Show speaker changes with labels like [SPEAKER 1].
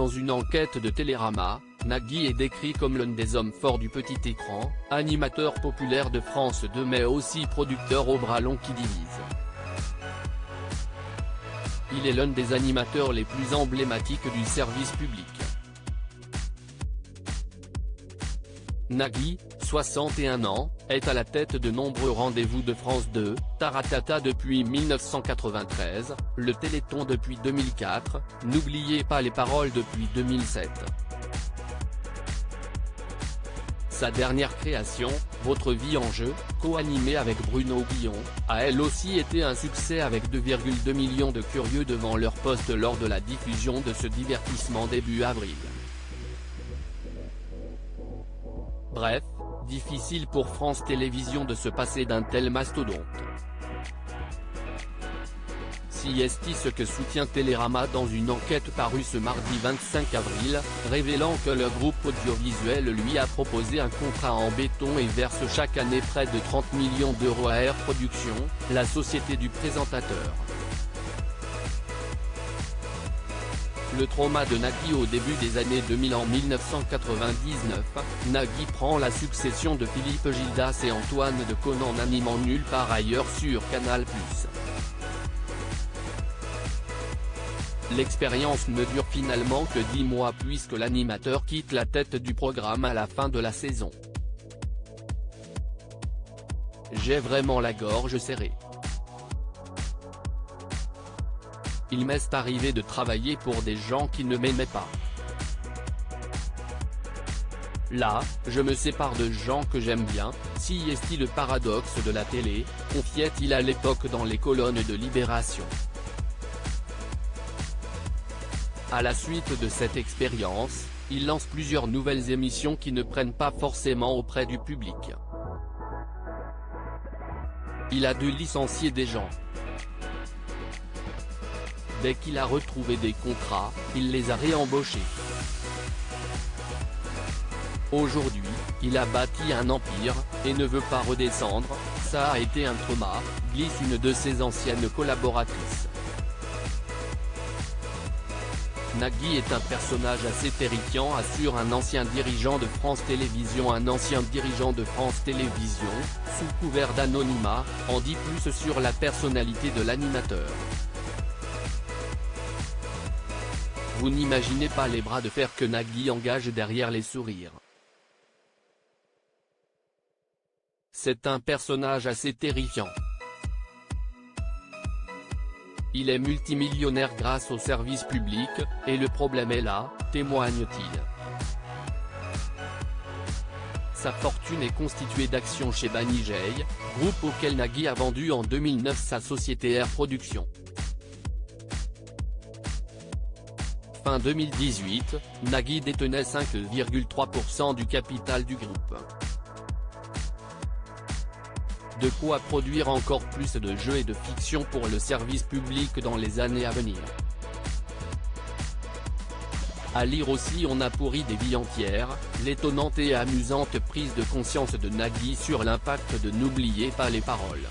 [SPEAKER 1] Dans une enquête de Télérama, Nagui est décrit comme l'un des hommes forts du petit écran, animateur populaire de France 2 mais aussi producteur au bras long qui divise. Il est l'un des animateurs les plus emblématiques du service public. Nagui, 61 ans, est à la tête de nombreux rendez-vous de France 2, Taratata depuis 1993, le Téléthon depuis 2004, N'oubliez pas les paroles depuis 2007. Sa dernière création, Votre vie en jeu, co-animée avec Bruno Guillon, a elle aussi été un succès avec 2,2 millions de curieux devant leur poste lors de la diffusion de ce divertissement début avril. Bref, difficile pour France Télévisions de se passer d'un tel mastodonte. Si est ce que soutient Télérama dans une enquête parue ce mardi 25 avril, révélant que le groupe audiovisuel lui a proposé un contrat en béton et verse chaque année près de 30 millions d'euros à Air Productions, la société du présentateur. Le trauma de Nagui au début des années 2000. En 1999, Nagui prend la succession de Philippe Gildas et Antoine Decaune en animant Nulle part ailleurs sur Canal+. L'expérience ne dure finalement que 10 mois puisque l'animateur quitte la tête du programme à la fin de la saison. J'ai vraiment la gorge serrée. Il m'est arrivé de travailler pour des gens qui ne m'aimaient pas. Là, je me sépare de gens que j'aime bien, si est-il le paradoxe de la télé, confiait-il à l'époque dans les colonnes de Libération. À la suite de cette expérience, il lance plusieurs nouvelles émissions qui ne prennent pas forcément auprès du public. Il a dû licencier des gens. Dès qu'il a retrouvé des contrats, il les a réembauchés. Aujourd'hui, il a bâti un empire, et ne veut pas redescendre, ça a été un trauma, glisse une de ses anciennes collaboratrices. Nagui est un personnage assez terrifiant, assure un ancien dirigeant de France Télévisions. Un ancien dirigeant de France Télévisions, sous couvert d'anonymat, en dit plus sur la personnalité de l'animateur. Vous n'imaginez pas les bras de fer que Nagui engage derrière les sourires. C'est un personnage assez terrifiant. Il est multimillionnaire grâce au service public, et le problème est là, témoigne-t-il. Sa fortune est constituée d'actions chez Banijay, groupe auquel Nagui a vendu en 2009 sa société Air Productions. Fin 2018, Nagui détenait 5,3% du capital du groupe. De quoi produire encore plus de jeux et de fiction pour le service public dans les années à venir. À lire aussi: On a pourri des vies entières, l'étonnante et amusante prise de conscience de Nagui sur l'impact de N'oubliez pas les paroles.